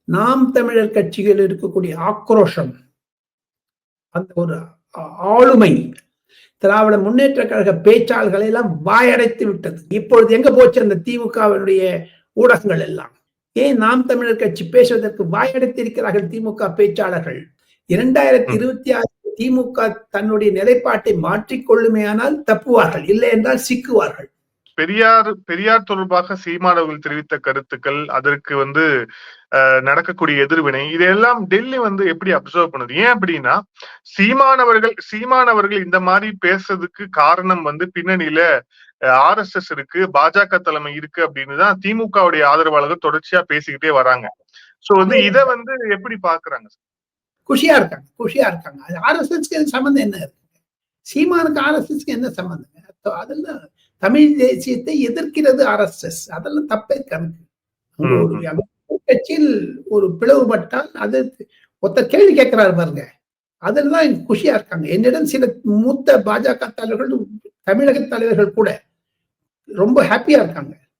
நாம் தமிழர் கட்சிகள் இருக்கக்கூடிய ஆக்ரோஷம், அந்த ஒரு ஆளுமை திராவிட முன்னேற்ற கழக பேச்சாளர்களை எல்லாம் வாயடைத்து விட்டது. இப்பொழுது எங்க போச்சு அந்த திமுகவினுடைய ஊடகங்கள் எல்லாம்? ஏன் நாம் தமிழர் கட்சி பேசுவதற்கு வாயடைத்திருக்கிறார்கள் திமுக பேச்சாளர்கள்? 2026 திமுக தன்னுடைய நிலைப்பாட்டை மாற்றிக்கொள்ளுமேயானால் தப்புவார்கள், இல்லை என்றால் சிக்குவார்கள். பெரியார் தொடர்பாக சீமான் அவர்கள் தெரிவித்த கருத்துக்கள், அதற்கு நடக்கக்கூடிய எதிர்வினை, இதெல்லாம் டெல்லி எப்படி அப்சர்வ் பண்ணுது? ஏன் அப்படின்னா, சீமானவர்கள் இந்த மாதிரி பேசுறதுக்கு காரணம் பின்னணியில RSS இருக்கு, பாஜக தலைமை இருக்கு அப்படின்னு தான் திமுகவுடைய ஆதரவாளர்கள் தொடர்ச்சியா பேசிக்கிட்டே வராங்க. சோ இத எப்படி பாக்குறாங்க? குஷியா இருக்காங்க. RSS சம்பந்தம் என்ன இருக்கு? சீமானுக்கு RSS என்ன சம்பந்தம்? அதெல்லாம் தமிழ் தேசியத்தை எதிர்க்கிறது RSS. அதெல்லாம் தப்பே கணக்கு. கட்சியில் ஒரு பிளவுபட்டால் அது ஒத்த கேள்வி கேட்கிறாரு பாருங்க, அதுலதான் குஷியா இருக்காங்க. என்னிடம் சில மூத்த பாஜக தலைவர்கள், தமிழக தலைவர்கள் கூட ரொம்ப ஹாப்பியா இருக்காங்க.